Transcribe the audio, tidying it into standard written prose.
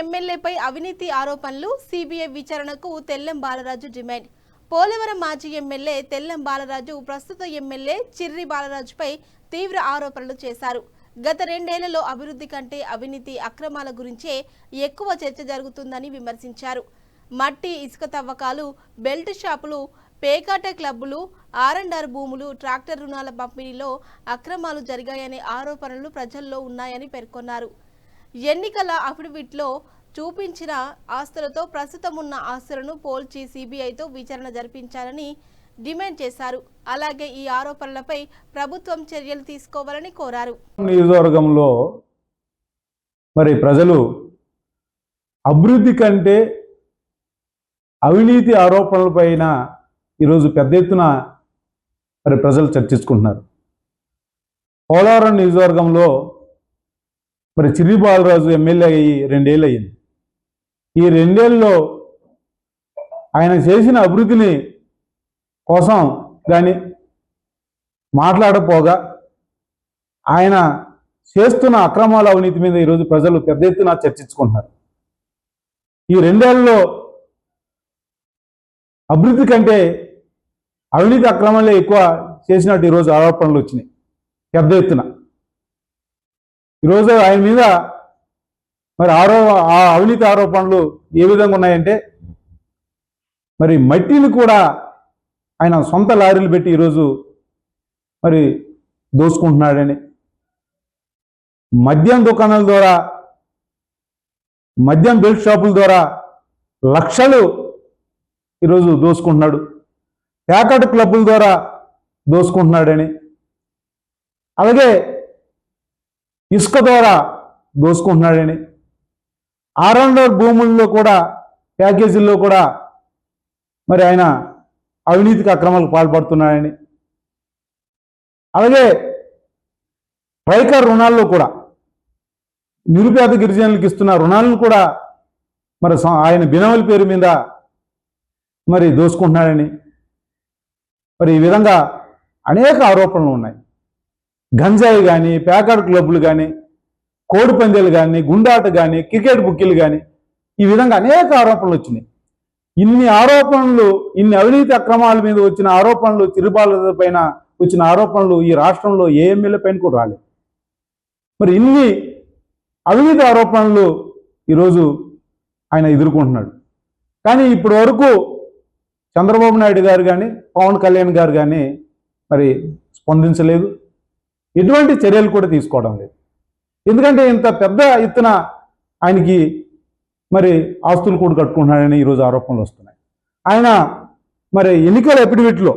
ఎమ్మెల్యేపై అవినీతి ఆరోపణలు సిబిఐ విచారణకు తెల్లం బాలరాజు డిమాండ్. పోలవరం మాజీ ఎమ్మెల్యే తెల్లం బాలరాజు ప్రస్తుత ఎమ్మెల్యే చిర్రి బాలరాజుపై తీవ్ర ఆరోపణలు చేశారు. గత 2 ఏళ్లలో అభివృద్ధి కంటే అవినీతి అక్రమాల గురించే ఎక్కువ చర్చ జరుగుతుందని విమర్శించారు. మట్టి ఇసుక తవ్వకాలు, బెల్ట్ షాపులు, పేకాట క్లబ్బులు, R&R భూములు, ట్రాక్టర్ రుణాల పంపిణీలో అక్రమాలు జరిగాయనే ఆరోపణలు ప్రజల్లో ఉన్నాయని పేర్కొన్నారు. ఎన్నికల అఫిడవిట్లో చూపించిన ఆస్తులతో ప్రస్తుతం ఉన్న ఆస్తులను పోల్చి సిబిఐతో విచారణ జరిపించాలని డిమాండ్ చేశారు. అలాగే ఈ ఆరోపణలపై ప్రభుత్వం చర్యలు తీసుకోవాలని కోరారు. నియోజకవర్గంలో మరి ప్రజలు అభివృద్ధి కంటే అవినీతి ఆరోపణలపైన ఈరోజు పెద్ద ఎత్తున మరి ప్రజలు చర్చించుకుంటున్నారు. పోలవరం నియోజకవర్గంలో మరి చిర్రి బాలరాజు ఎమ్మెల్యే అయ్యి 2 ఏళ్ళు అయ్యింది. ఈ 2 ఏళ్ళలో ఆయన చేసిన అభివృద్ధిని కోసం కానీ మాట్లాడపోగా ఆయన చేస్తున్న అక్రమాల అవినీతి మీద ఈరోజు ప్రజలు పెద్ద ఎత్తున చర్చించుకుంటున్నారు. ఈ 2 ఏళ్లలో అభివృద్ధి కంటే అవినీతి అక్రమాలే ఎక్కువ చేసినట్టు ఈరోజు ఆరోపణలు వచ్చినాయి పెద్ద ఎత్తున. ఈరోజు ఆయన మీద మరి అవినీతి ఆరోపణలు ఏ విధంగా ఉన్నాయంటే, మరి మట్టిని కూడా ఆయన సొంత లారీలు పెట్టి ఈరోజు మరి దోసుకుంటున్నాడని, మద్యం దుకాణాల ద్వారా, మద్యం బెల్ట్ షాపుల ద్వారా లక్షలు ఈరోజు దోసుకుంటున్నాడు, ప్యాకెట్ క్లబ్బుల ద్వారా దోసుకుంటున్నాడని, అలాగే ఇసుక ద్వారా దోసుకుంటున్నాడని, R&R భూముల్లో కూడా ప్యాకేజీల్లో కూడా మరి ఆయన అవినీతికి అక్రమాలకు పాల్పడుతున్నాడని, అలాగే ట్రైకర్ రుణాల్లో కూడా నిరుపేద గిరిజనులకు ఇస్తున్న రుణాలను కూడా మరి ఆయన బినామీల పేరు మీద మరి దోసుకుంటున్నాడని, మరి ఈ విధంగా అనేక ఆరోపణలు ఉన్నాయి. గంజాయి కానీ, ప్యాకెట్ క్లబ్బులు కానీ, కోడి పందాలు కానీ, గుండాట కానీ, క్రికెట్ బుక్కీలు కానీ, ఈ విధంగా అనేక ఆరోపణలు వచ్చినాయి. ఇన్ని ఆరోపణలు, ఇన్ని అవినీతి అక్రమాల మీద వచ్చిన ఆరోపణలు, చిర్రి బాలరాజు పైన వచ్చిన ఆరోపణలు ఈ రాష్ట్రంలో ఏ ఎమ్మెల్యే పైన కూడా రాలేదు. మరి ఇన్ని అవినీతి ఆరోపణలు ఈరోజు ఆయన ఎదుర్కొంటున్నాడు. కానీ ఇప్పటి వరకు చంద్రబాబు నాయుడు గారు కానీ, పవన్ కళ్యాణ్ గారు కానీ మరి స్పందించలేదు, ఎటువంటి చర్యలు కూడా తీసుకోవడం లేదు. ఎందుకంటే ఇంత పెద్ద ఎత్తున ఆయనకి మరి ఆస్తులు కూడా కట్టుకుంటున్నాడని ఈరోజు ఆరోపణలు వస్తున్నాయి. ఆయన మరి ఎన్నికల అఫిడవిట్లో